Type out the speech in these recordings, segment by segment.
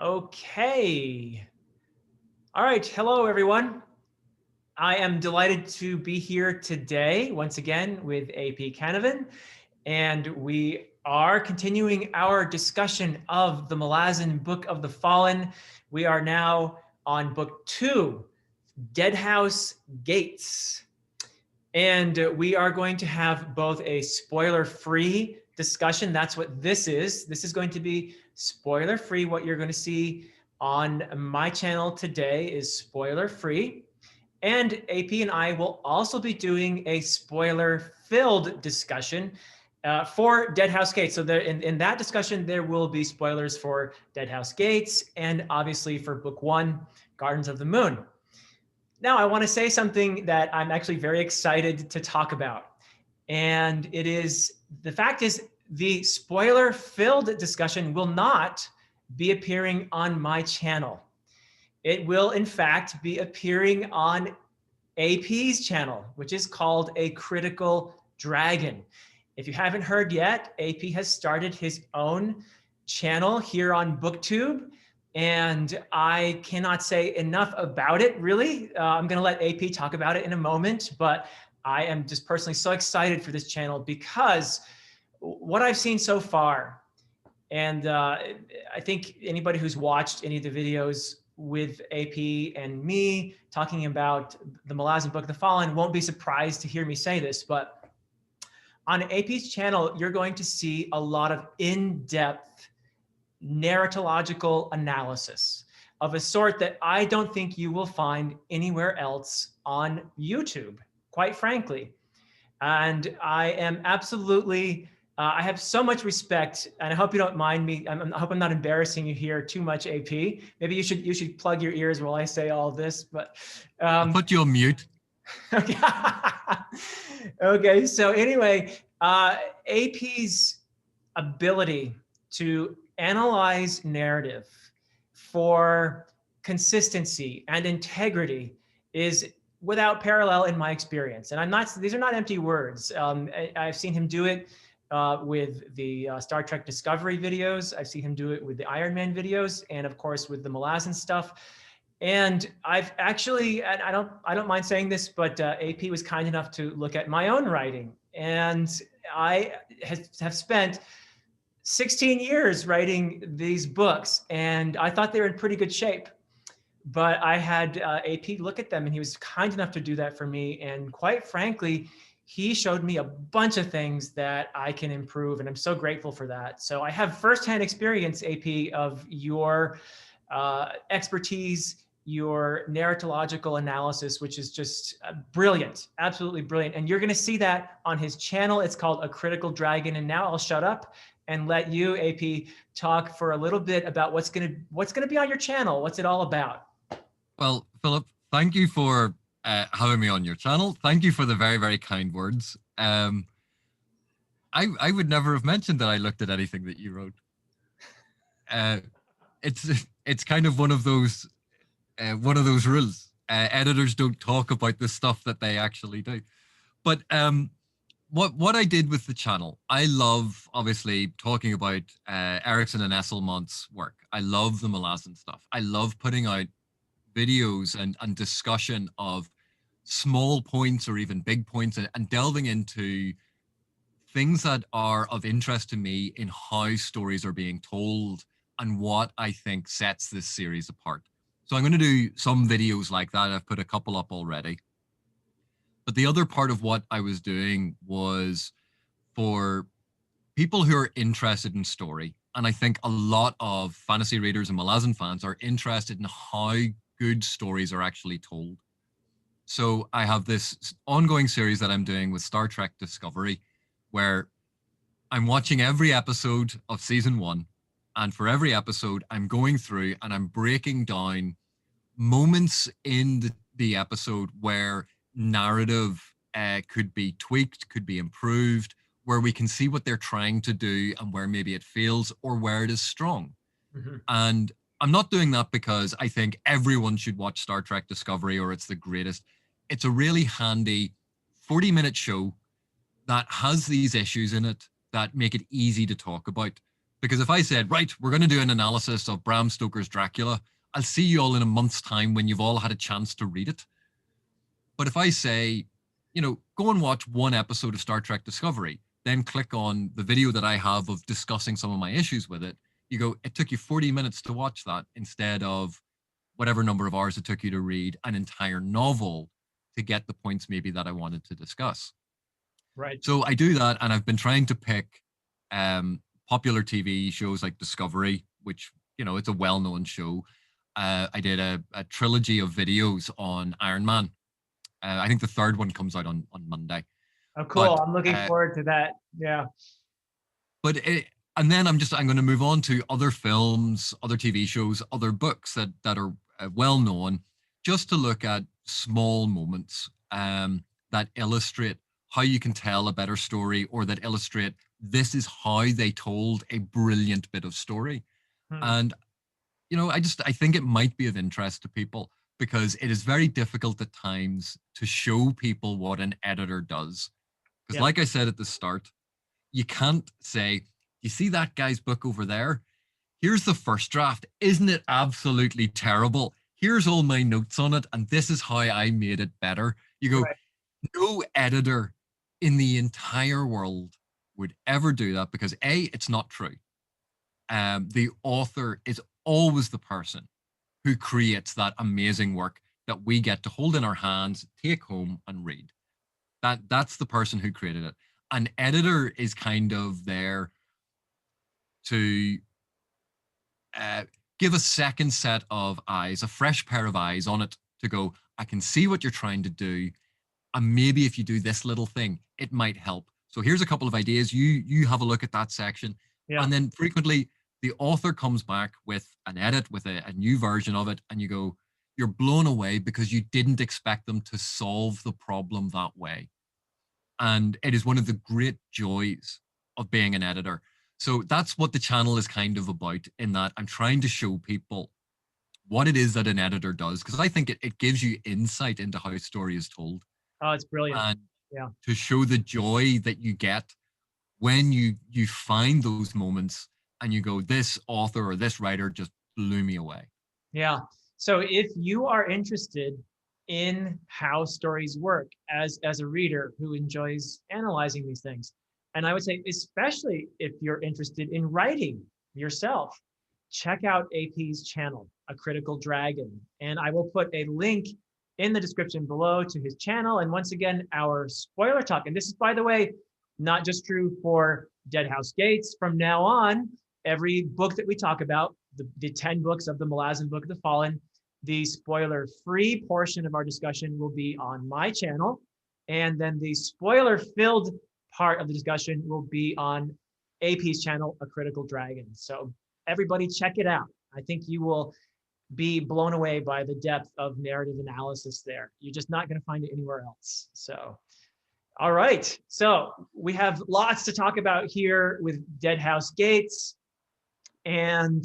Okay. All right. Hello, everyone. I am delighted to be here today once again with AP Canavan, and we are continuing our discussion of the Malazan Book of the Fallen. We are now on book 2, Deadhouse Gates. And we are going to have both a spoiler-free discussion. That's what this is. This is going to be spoiler-free. What you're going to see on my channel today is spoiler-free. And AP and I will also be doing a spoiler-filled discussion for Deadhouse Gates. So there, in that discussion, there will be spoilers for Deadhouse Gates and obviously for book 1, Gardens of the Moon. Now, I want to say something that I'm actually very excited to talk about. And it is, the fact is, the spoiler-filled discussion will not be appearing on my channel. It will, in fact, be appearing on AP's channel, which is called A Critical Dragon. If you haven't heard yet, AP has started his own channel here on BookTube. And I cannot say enough about it, really. I'm going to let AP talk about it in a moment, but I am just personally so excited for this channel because what I've seen so far, and I think anybody who's watched any of the videos with AP and me talking about the Malazan Book of the Fallen won't be surprised to hear me say this, but on AP's channel, you're going to see a lot of in-depth narratological analysis of a sort that I don't think you will find anywhere else on YouTube, quite frankly. And I am absolutely, I have so much respect, and I hope you don't mind me. I hope I'm not embarrassing you here too much, AP. Maybe you should plug your ears while I say all this, but. I'll put you on mute. Okay. Okay, so anyway, AP's ability to analyze narrative for consistency and integrity is without parallel in my experience. And I'm not, these are not empty words. I've seen him do it with the Star Trek Discovery videos. I've seen him do it with the Iron Man videos, and of course with the Malazan stuff. And I've actually, and I don't mind saying this, but AP was kind enough to look at my own writing. And I have spent 16 years writing these books, and I thought they were in pretty good shape. But I had AP look at them, and he was kind enough to do that for me. And quite frankly, he showed me a bunch of things that I can improve, and I'm so grateful for that. So I have firsthand experience, AP, of your expertise, your narratological analysis, which is just brilliant, absolutely brilliant. And you're going to see that on his channel. It's called A Critical Dragon. And now I'll shut up and let you, AP, talk for a little bit about what's gonna be on your channel. What's it all about? Well, Philip, thank you for having me on your channel. Thank you for the very, very kind words. I would never have mentioned that I looked at anything that you wrote. It's kind of one of those rules. Editors don't talk about the stuff that they actually do. But what I did with the channel, I love obviously talking about Erikson and Esselmont's work. I love the Malazan stuff. I love putting out videos and discussion of small points or even big points and delving into things that are of interest to me in how stories are being told and what I think sets this series apart. So I'm going to do some videos like that. I've put a couple up already. But the other part of what I was doing was for people who are interested in story. And I think a lot of fantasy readers and Malazan fans are interested in how good stories are actually told. So I have this ongoing series that I'm doing with Star Trek Discovery, where I'm watching every episode of season 1. And for every episode, I'm going through and I'm breaking down moments in the episode where narrative could be tweaked, could be improved, where we can see what they're trying to do and where maybe it fails or where it is strong. Mm-hmm. And I'm not doing that because I think everyone should watch Star Trek Discovery or it's the greatest. It's a really handy 40-minute show that has these issues in it that make it easy to talk about. Because if I said, right, we're going to do an analysis of Bram Stoker's Dracula, I'll see you all in a month's time when you've all had a chance to read it. But if I say, go and watch one episode of Star Trek Discovery, then click on the video that I have of discussing some of my issues with it, you go, it took you 40 minutes to watch that instead of whatever number of hours it took you to read an entire novel to get the points maybe that I wanted to discuss. Right. So I do that, and I've been trying to pick popular TV shows like Discovery, which, it's a well-known show. I did a trilogy of videos on Iron Man. I think the third one comes out on Monday. Oh, cool. But, I'm looking forward to that. Yeah. And then I'm going to move on to other films, other TV shows, other books that are well known, just to look at small moments that illustrate how you can tell a better story, or that illustrate this is how they told a brilliant bit of story. And, I think it might be of interest to people, because it is very difficult at times to show people what an editor does. Because like I said at the start, you can't say, you see that guy's book over there? Here's the first draft. Isn't it absolutely terrible? Here's all my notes on it, and this is how I made it better. You go, right. No editor in the entire world would ever do that, because A, it's not true. The author is always the person who creates that amazing work that we get to hold in our hands, take home, and read. That's the person who created it. An editor is kind of there to give a second set of eyes, a fresh pair of eyes on it, to go, I can see what you're trying to do, and maybe if you do this little thing, it might help. So here's a couple of ideas. You have a look at that section. And then frequently the author comes back with an edit, with a new version of it, and you go, you're blown away because you didn't expect them to solve the problem that way. And it is one of the great joys of being an editor. So that's what the channel is kind of about, in that I'm trying to show people what it is that an editor does, because I think it gives you insight into how a story is told. Oh, it's brilliant. And to show the joy that you get when you find those moments and you go, this author or this writer just blew me away. Yeah. So if you are interested in how stories work as a reader who enjoys analyzing these things, and I would say especially if you're interested in writing yourself, check out AP's channel, A Critical Dragon. And I will put a link in the description below to his channel. And once again, our spoiler talk. And this is, by the way, not just true for Deadhouse Gates. From now on, every book that we talk about, the 10 books of the Malazan Book of the Fallen, the spoiler-free portion of our discussion will be on my channel. And then the spoiler-filled part of the discussion will be on AP's channel, A Critical Dragon. So everybody check it out. I think you will be blown away by the depth of narrative analysis there. You're just not going to find it anywhere else. So, all right. So we have lots to talk about here with Deadhouse Gates. And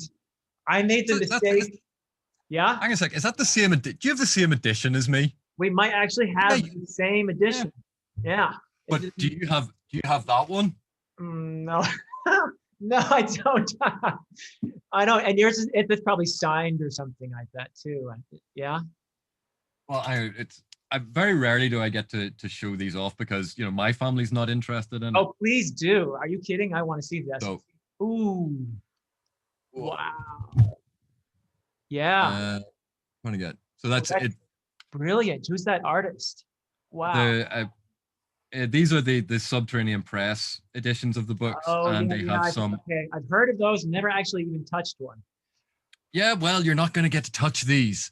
I made the mistake. Yeah? Hang on a sec. Is that the same? Do you have the same edition as me? We might actually have the same edition. Yeah. But do you have that one? No. No, I don't. I know, and yours is it's probably signed or something like that too. Yeah. Well, I very rarely do I get to show these off, because my family's not interested in it. Oh, please do. Are you kidding? I want to see this. So, ooh. Wow. Yeah. Want to get so that's it. Brilliant. Who's that artist? Wow. These are the Subterranean Press editions of the books, and they have some. Okay, I've heard of those, never actually even touched one. Yeah, well, you're not going to get to touch these.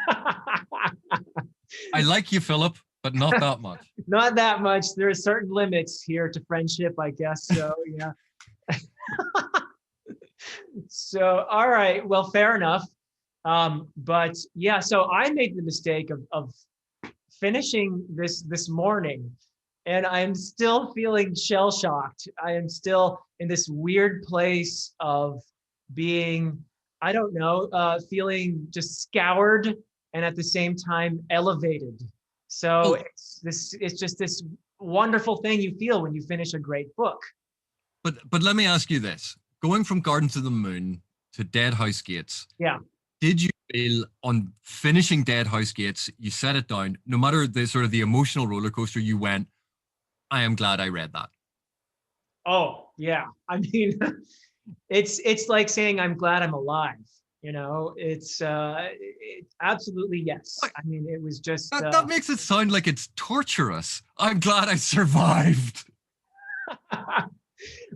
I like you, Philip, but not that much. Not that much. There are certain limits here to friendship, I guess. So yeah. So all right, well, fair enough. But yeah, so I made the mistake of finishing this morning, and I'm still feeling shell-shocked. I am still in this weird place of being, I don't know, feeling just scoured and at the same time elevated. So it's just this wonderful thing you feel when you finish a great book. But let me ask you this. going from Gardens of the Moon to Deadhouse Gates, Yeah. did you feel on finishing Deadhouse Gates, you set it down, no matter the sort of the emotional roller coaster, you went, I am glad I read that. Oh, yeah. I mean, it's like saying I'm glad I'm alive. Absolutely yes. Like, I mean, it was just that makes it sound like it's torturous. I'm glad I survived.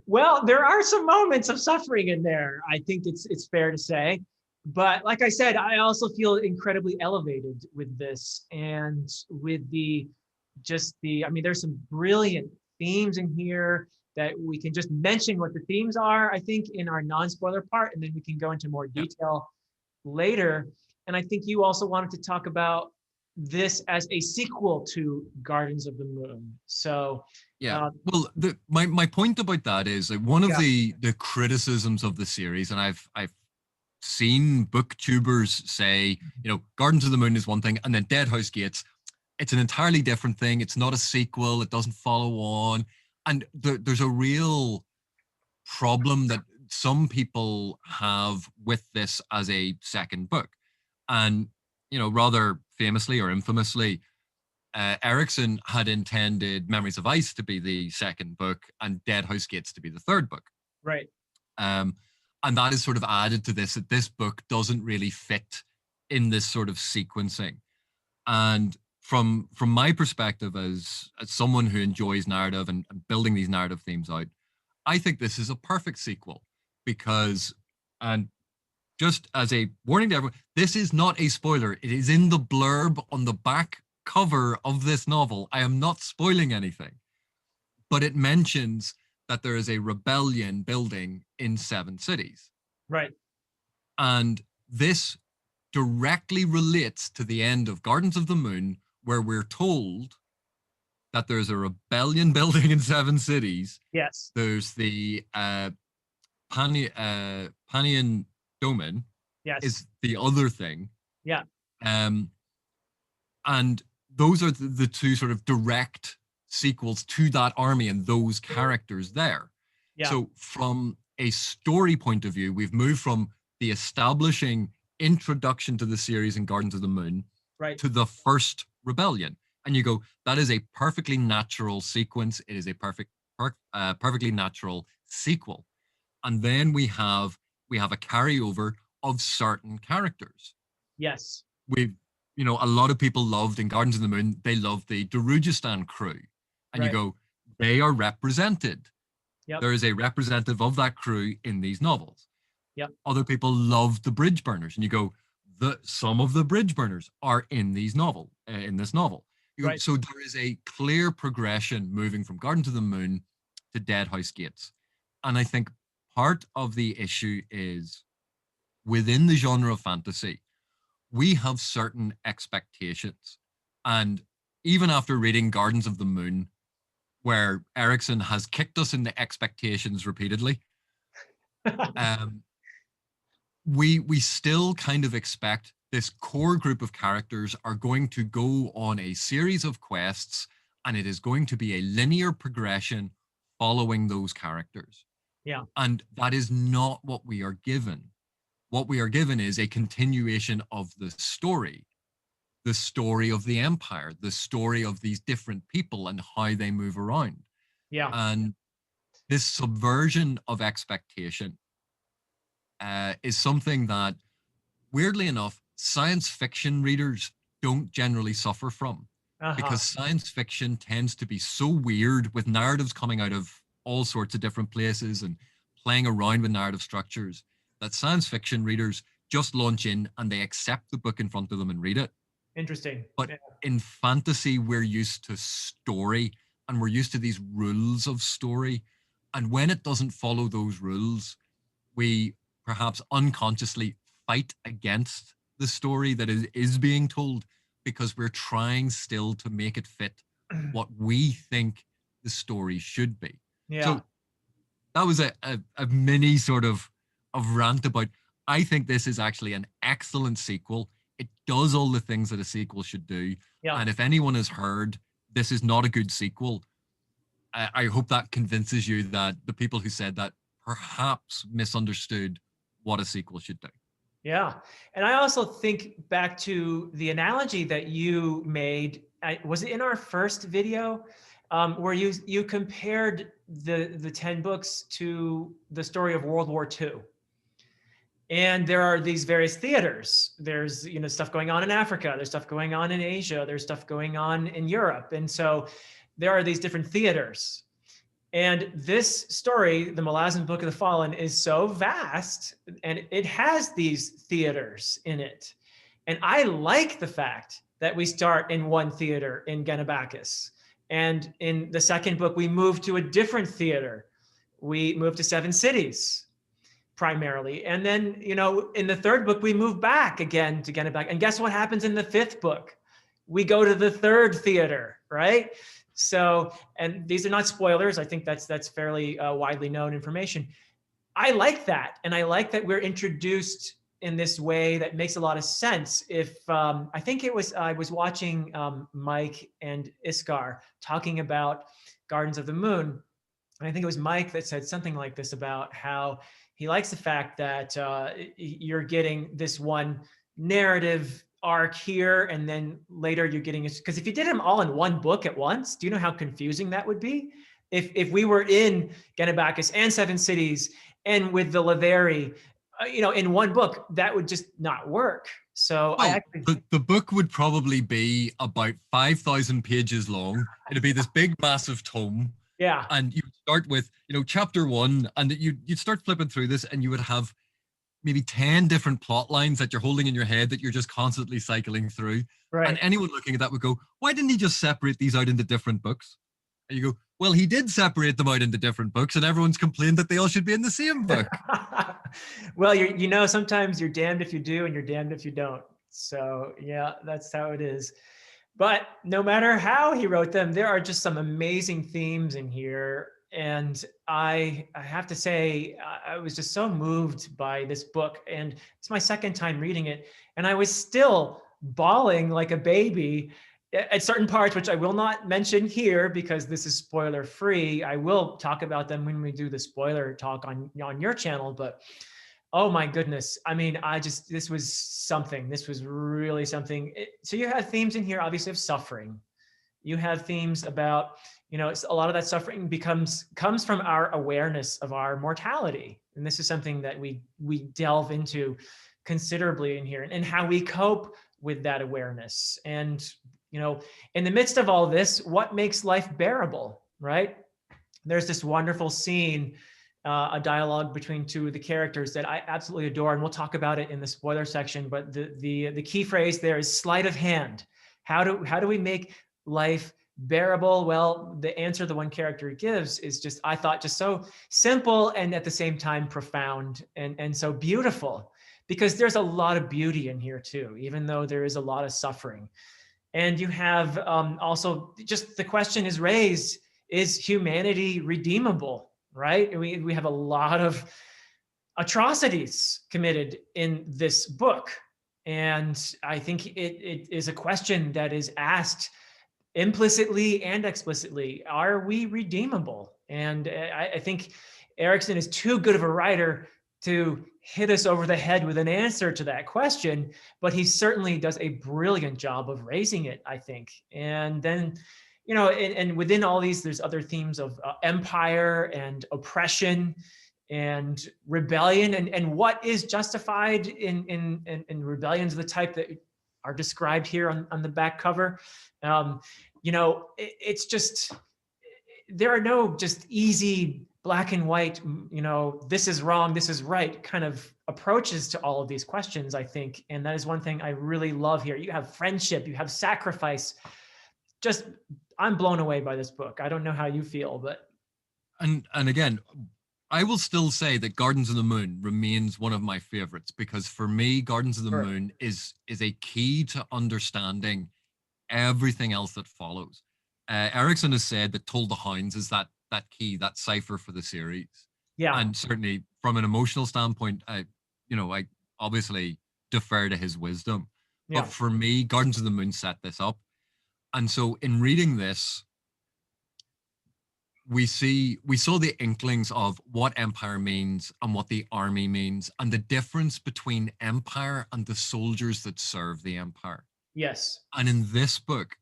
well, there are some moments of suffering in there. I think it's fair to say. But like I said, I also feel incredibly elevated with this and with I mean, there's some brilliant themes in here that we can just mention what the themes are, I think, in our non-spoiler part, and then we can go into more Yeah. detail later. And I think you also wanted to talk about this as a sequel to Gardens of the Moon. So Yeah. Well, my point about that is like one of yeah, the criticisms of the series, and I've seen booktubers say, Gardens of the Moon is one thing, and then Deadhouse Gates, it's an entirely different thing. It's not a sequel. It doesn't follow on, and there's a real problem that some people have with this as a second book, and rather famously or infamously, Erikson had intended Memories of Ice to be the second book and Deadhouse Gates to be the third book. right. Um, and that is sort of added to this, that this book doesn't really fit in this sort of sequencing. And from my perspective as someone who enjoys narrative and building these narrative themes out, I think this is a perfect sequel because, and just as a warning to everyone, this is not a spoiler. It is in the blurb on the back cover of this novel. I am not spoiling anything, but it mentions that there is a rebellion building in 7 cities. Right. And this directly relates to the end of Gardens of the Moon, where we're told that there's a rebellion building in 7 cities. Yes. There's the Panian Domain Yes. is the other thing. Yeah. And those are the two sort of direct sequels to that army and those characters there. Yeah. So from a story point of view, we've moved from the establishing introduction to the series in Gardens of the Moon right. to the first rebellion. And you go, that is a perfectly natural sequence. It is a perfectly natural sequel. And then we have a carryover of certain characters. Yes. A lot of people loved in Gardens of the Moon, they loved the Darujistan crew. And right. you go, they are represented. Yep. There is a representative of that crew in these novels. Yep. Other people loved the bridge burners. And you go, some of the bridge burners are in this novel. Right. So there is a clear progression moving from Gardens of the Moon to Deadhouse Gates. And I think part of the issue is within the genre of fantasy, we have certain expectations. And even after reading Gardens of the Moon, where Erikson has kicked us in the expectations repeatedly, we still kind of expect this core group of characters are going to go on a series of quests, and it is going to be a linear progression following those characters. Yeah. And that is not what we are given. What we are given is a continuation of the story of the empire, the story of these different people and how they move around. Yeah. And this subversion of expectation is something that, weirdly enough, science fiction readers don't generally suffer from. Because science fiction tends to be so weird with narratives coming out of all sorts of different places and playing around with narrative structures that science fiction readers just launch in and they accept the book in front of them and read it. Interesting. But in fantasy, we're used to story and we're used to these rules of story. And when it doesn't follow those rules, we perhaps unconsciously fight against the story that is being told because we're trying still to make it fit what we think the story should be. Yeah. So that was a mini sort of rant about, I think this is actually an excellent sequel. It does all the things that a sequel should do. Yeah. And if anyone has heard this is not a good sequel, I hope that convinces you that the people who said that perhaps misunderstood what a sequel should do. Yeah. And I also think back to the analogy that you made. Was it in our first video where you compared the 10 books to the story of World War II? And there are these various theaters. There's, stuff going on in Africa. There's stuff going on in Asia. There's stuff going on in Europe. And so there are these different theaters. And this story, the Malazan Book of the Fallen, is so vast, and it has these theaters in it. And I like the fact that we start in one theater in Genabakis. And in the second book, we move to a different theater. We move to Seven Cities primarily. And then, in the third book, we move back again to Genabakis. And guess what happens in the fifth book? We go to the third theater, right? So, and these are not spoilers. I think that's fairly widely known information. I like that. And I like that we're introduced in this way that makes a lot of sense. If I think I was watching Mike and Iskar talking about Gardens of the Moon. And I think it was Mike that said something like this about how he likes the fact that you're getting this one narrative arc here, and then later you're getting it, because if you did them all in one book at once, do you know how confusing that would be? If we were in Genabakis and Seven Cities and with the Laveri, in one book, that would just not work. So the book would probably be about 5,000 pages long. It'd be this big, massive tome. Yeah. And you start with, chapter 1, and you'd start flipping through this, and you would have maybe 10 different plot lines that you're holding in your head that you're just constantly cycling through. Right. And anyone looking at that would go, why didn't he just separate these out into different books? And you go, well, he did separate them out into different books, and everyone's complained that they all should be in the same book. Well, sometimes you're damned if you do and you're damned if you don't. So yeah, that's how it is. But no matter how he wrote them, there are just some amazing themes in here. And I have to say, I was just so moved by this book. And it's my second time reading it. And I was still bawling like a baby at certain parts, which I will not mention here because this is spoiler free. I will talk about them when we do the spoiler talk on your channel. But oh my goodness. I mean, this was something. This was really something. So you have themes in here, obviously, of suffering. You have themes about, a lot of that suffering comes from our awareness of our mortality. And this is something that we delve into considerably in here, and how we cope with that awareness. And, in the midst of all this, what makes life bearable, right? There's this wonderful scene, a dialogue between two of the characters that I absolutely adore, and we'll talk about it in the spoiler section. But the key phrase there is sleight of hand. How do we make life bearable? Well, the answer the one character gives is just, I thought, just so simple and at the same time profound and so beautiful, because there's a lot of beauty in here too, even though there is a lot of suffering. And you have also just the question is raised, is humanity redeemable, right? We have a lot of atrocities committed in this book. And I think it is a question that is asked implicitly and explicitly. Are we redeemable? And I think Erikson is too good of a writer to hit us over the head with an answer to that question, but he certainly does a brilliant job of raising it, I think. And then, and within all these, there's other themes of empire and oppression and rebellion, and what is justified in rebellions of the type that are described here on the back cover. It's just, there are no just easy black and white, this is wrong, this is right kind of approaches to all of these questions, I think. And that is one thing I really love here. You have friendship, you have sacrifice. Just, I'm blown away by this book. I don't know how you feel, but. And again, I will still say that Gardens of the Moon remains one of my favorites, because for me, Gardens of the Moon is a key to understanding everything else that follows. Erikson has said that Told the Hounds is that key, that cipher for the series. Yeah. And certainly from an emotional standpoint, I obviously defer to his wisdom. Yeah. But for me, Gardens of the Moon set this up. And so in reading this, we saw the inklings of what empire means and what the army means, and the difference between empire and the soldiers that serve the empire. Yes. And in this book,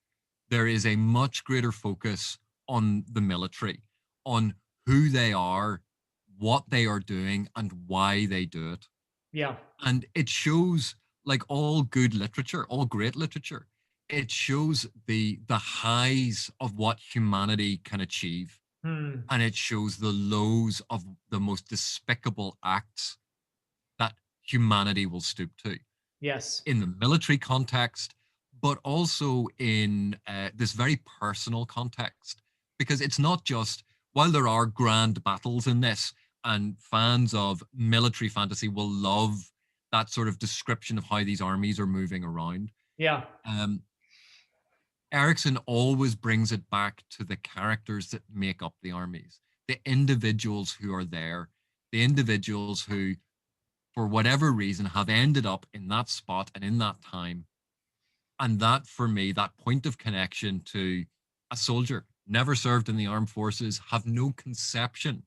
there is a much greater focus on the military, on who they are, what they are doing, and why they do it. Yeah. And it shows, like all good literature, all great literature, it shows the highs of what humanity can achieve, Hmm. and it shows the lows of the most despicable acts that humanity will stoop to Yes. in the military context, but also in this very personal context. Because it's not just, while there are grand battles in this, and fans of military fantasy will love that sort of description of how these armies are moving around. Yeah. Um, Erikson always brings it back to the characters that make up the armies, the individuals who are there, the individuals who, for whatever reason, have ended up in that spot and in that time. And that, for me, that point of connection to a soldier, never served in the armed forces, have no conception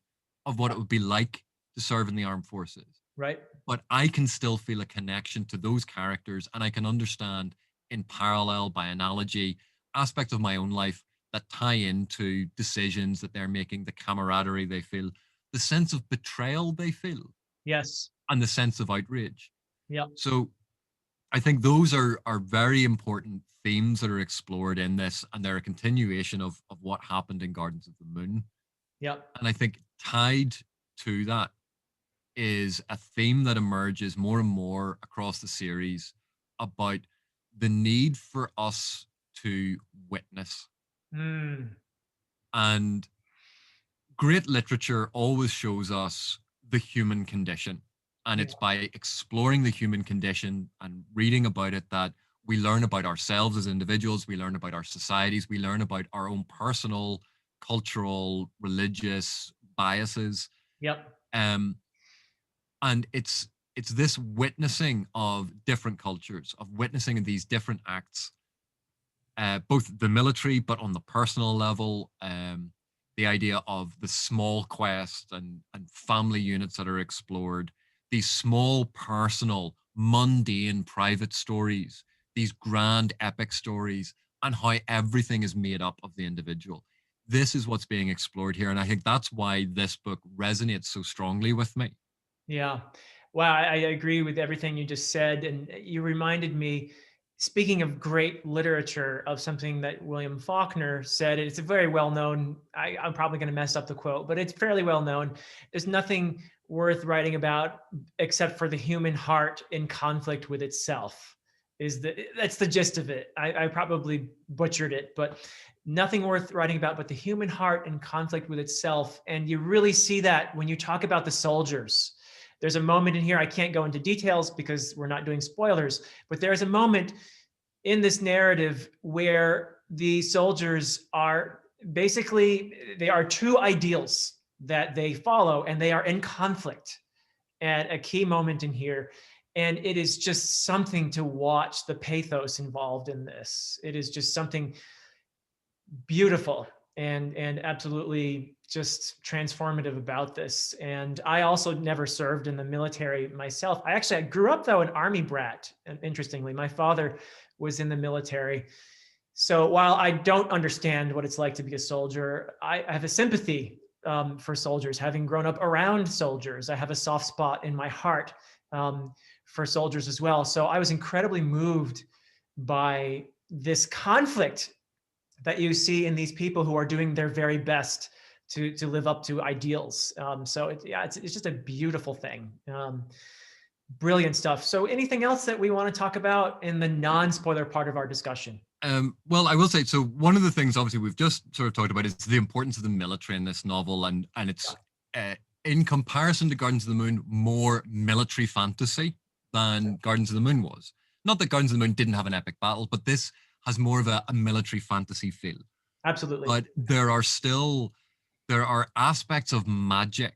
of what it would be like to serve in the armed forces. Right. But I can still feel a connection to those characters, and I can understand in parallel, by analogy, aspects of my own life that tie into decisions that they're making, the camaraderie they feel, the sense of betrayal they feel, Yes. and the sense of outrage. Yeah. So I think those are very important themes that are explored in this, and they're a continuation of what happened in Gardens of the Moon. Yeah. And I think tied to that is a theme that emerges more and more across the series about the need for us to witness. Hmm. And great literature always shows us the human condition. And Yeah. it's by exploring the human condition and reading about it that we learn about ourselves as individuals, we learn about our societies, we learn about our own personal, cultural, religious biases. Yep. Um, and it's this witnessing of different cultures, of witnessing these different acts, both the military, but on the personal level. The idea of the small quest and family units that are explored, these small, personal, mundane, private stories, these grand, epic stories, and how everything is made up of the individual. This is what's being explored here. And I think that's why this book resonates so strongly with me. Yeah. Wow. I agree with everything you just said. And you reminded me, speaking of great literature, of something that William Faulkner said. It's a very well known, I'm probably going to mess up the quote, but it's fairly well known. There's nothing worth writing about except for the human heart in conflict with itself. That's the gist of it. I probably butchered it, but nothing worth writing about but the human heart in conflict with itself. And you really see that when you talk about the soldiers. There's a moment in here, I can't go into details because we're not doing spoilers, but there's a moment in this narrative where the soldiers are basically, they are two ideals that they follow, and they are in conflict at a key moment in here. And it is just something to watch, the pathos involved in this. It is just something beautiful and absolutely just transformative about this. And I also never served in the military myself. I grew up though an army brat. And interestingly, my father was in the military. So while I don't understand what it's like to be a soldier, I have a sympathy for soldiers. Having grown up around soldiers, I have a soft spot in my heart for soldiers as well. So I was incredibly moved by this conflict that you see in these people who are doing their very best to live up to ideals. So it's just a beautiful thing. Brilliant stuff. So anything else that we want to talk about in the non-spoiler part of our discussion? Well, I will say, so one of the things obviously we've just sort of talked about is the importance of the military in this novel, and it's in comparison to Gardens of the Moon, more military fantasy than Gardens of the Moon was. Not that Gardens of the Moon didn't have an epic battle, but this has more of a military fantasy feel. Absolutely. But there are aspects of magic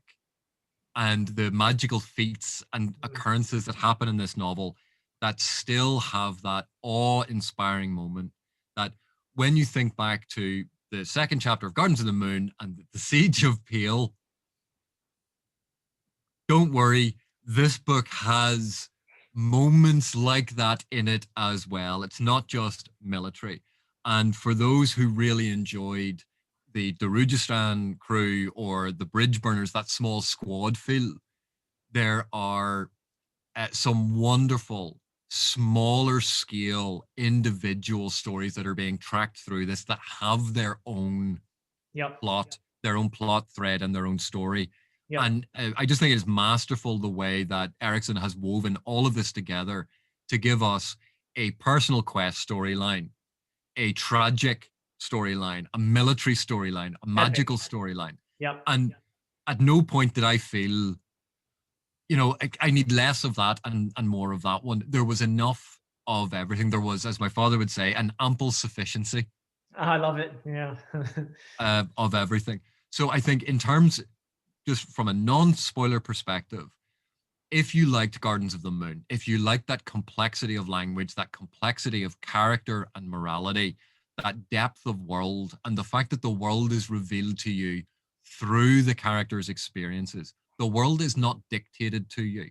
and the magical feats and occurrences that happen in this novel that still have that awe-inspiring moment that when you think back to the second chapter of Gardens of the Moon and the Siege of Peel, don't worry, this book has moments like that in it as well. It's not just military. And for those who really enjoyed the Darujhistan crew or the Bridge Burners, that small squad feel, there are some wonderful, smaller scale individual stories that are being tracked through this that have their own Yep. plot, their own plot thread, and their own story. Yep. And I just think it is masterful the way that Erikson has woven all of this together to give us a personal quest storyline, a tragic storyline, a military storyline, a Epic. magical storyline. Yep. And at no point did I feel, I need less of that and more of that one. There was enough of everything. There was, as my father would say, an ample sufficiency I love it. Yeah. of everything. So I think in terms, just from a non-spoiler perspective, if you liked Gardens of the Moon, if you liked that complexity of language, that complexity of character and morality, that depth of world, and the fact that the world is revealed to you through the characters' experiences, the world is not dictated to you.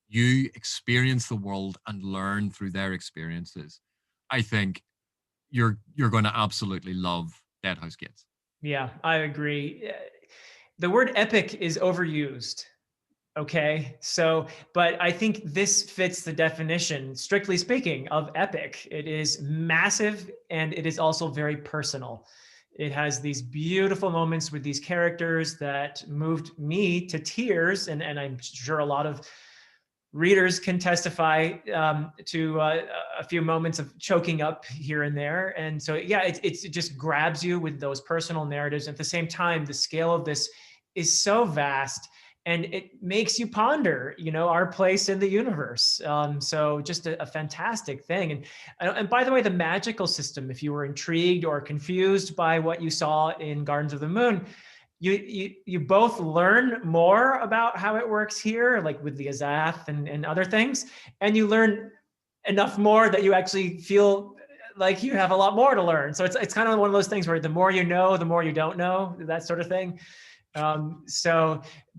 You experience the world and learn through their experiences. I think you're going to absolutely love Deadhouse Gates. Yeah, I agree. The word epic is overused. Okay. So, but I think this fits the definition, strictly speaking, of epic. It is massive and it is also very personal. It has these beautiful moments with these characters that moved me to tears. And I'm sure a lot of readers can testify to a few moments of choking up here and there. And so, yeah, it just grabs you with those personal narratives. At the same time, the scale of this is so vast and it makes you ponder, our place in the universe. So just a fantastic thing. And by the way, the magical system, if you were intrigued or confused by what you saw in Gardens of the Moon, you both learn more about how it works here, like with the Azath and other things, and you learn enough more that you actually feel like you have a lot more to learn. So it's kind of one of those things where the more you know, the more you don't know, that sort of thing.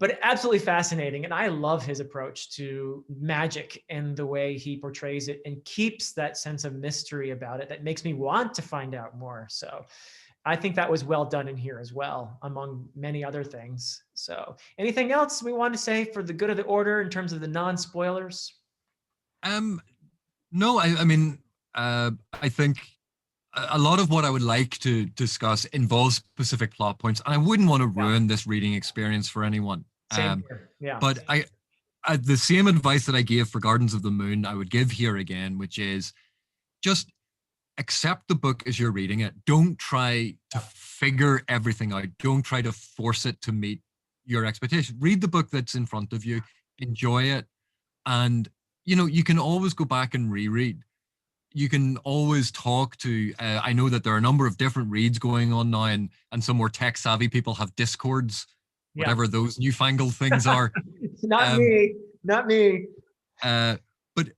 But absolutely fascinating. And I love his approach to magic and the way he portrays it and keeps that sense of mystery about it that makes me want to find out more. So I think that was well done in here as well, among many other things. So anything else we want to say for the good of the order in terms of the non-spoilers? Um, no, I mean, I think a lot of what I would like to discuss involves specific plot points, and I wouldn't want to Yeah, ruin this reading experience for anyone. same here. Yeah. But the same advice that I gave for Gardens of the Moon, I would give here again, which is just accept the book as you're reading it. Don't try to figure everything out. Don't try to force it to meet your expectation. Read the book that's in front of you, enjoy it, and you can always go back and reread. You can always talk to. I know that there are a number of different reads going on now, and some more tech savvy people have discords, Yeah. whatever those newfangled things are. Not me. Not me. But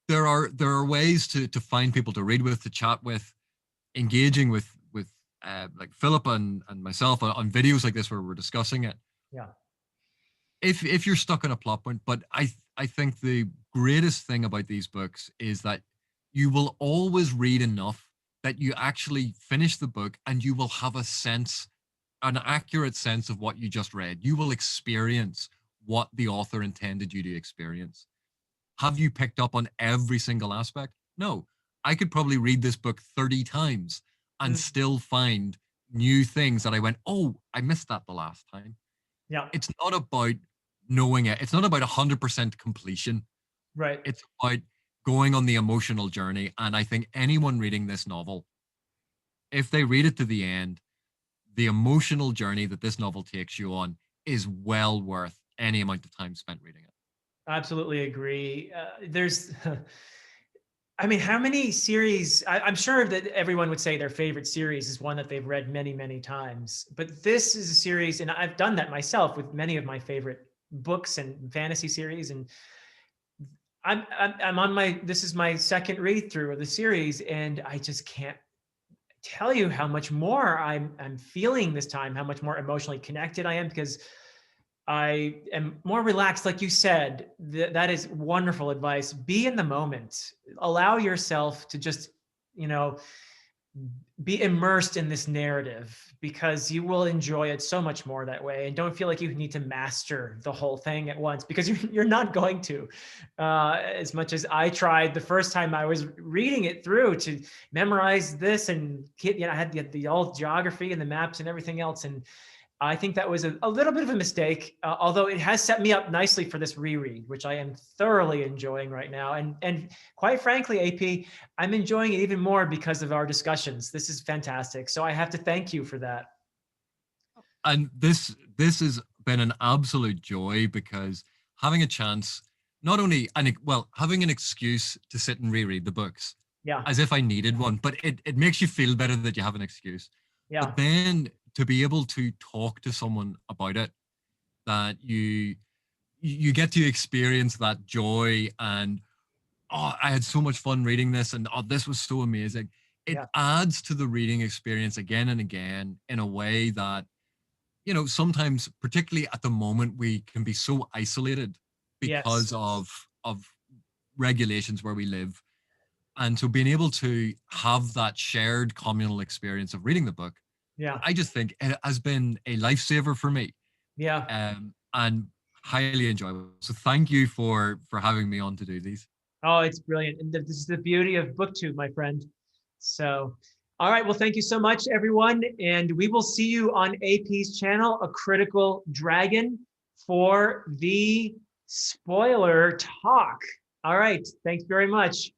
there are ways to find people to read with, to chat with, engaging with like Philip and myself on videos like this where we're discussing it. Yeah. If you're stuck on a plot point, but I think the greatest thing about these books is that you will always read enough that you actually finish the book and you will have an accurate sense of what you just read. You will experience what the author intended you to experience. Have you picked up on every single aspect? No. I could probably read this book 30 times and still find new things that I went, oh, I missed that the last time. Yeah. It's not about knowing it. It's not about 100% completion. Right. It's about going on the emotional journey. And I think anyone reading this novel, if they read it to the end, the emotional journey that this novel takes you on is well worth any amount of time spent reading it. Absolutely agree. There's, I mean, how many series? I'm sure that everyone would say their favorite series is one that they've read many, many times. But this is a series, and I've done that myself with many of my favorite books and fantasy series. And I'm on this is my second read through of the series, and I just can't tell you how much more I'm feeling this time, how much more emotionally connected I am, because I am more relaxed. Like you said, that is wonderful advice. Be in the moment. Allow yourself to just, you know, be immersed in this narrative, because you will enjoy it so much more that way. And don't feel like you need to master the whole thing at once, because you're not going to. As much as I tried the first time I was reading it through to memorize this, and I had the all geography and the maps and everything else. And I think that was a little bit of a mistake, although it has set me up nicely for this reread, which I am thoroughly enjoying right now. And quite frankly, AP, I'm enjoying it even more because of our discussions. This is fantastic. So I have to thank you for that. And this has been an absolute joy, because having a chance, not only having an excuse to sit and reread the books, Yeah, as if I needed one, but it makes you feel better that you have an excuse. yeah, But then to be able to talk to someone about it, that you get to experience that joy, and oh, I had so much fun reading this, and oh, this was so amazing. It yeah, adds to the reading experience again and again in a way that, sometimes, particularly at the moment, we can be so isolated yes, because of regulations where we live. And so being able to have that shared communal experience of reading the book, yeah, I just think it has been a lifesaver for me, yeah. and highly enjoyable. So thank you for having me on to do these. Oh, it's brilliant. And this is the beauty of BookTube, my friend. So, all right. Well, thank you so much, everyone. And we will see you on AP's channel, A Critical Dragon, for the spoiler talk. All right. Thanks very much.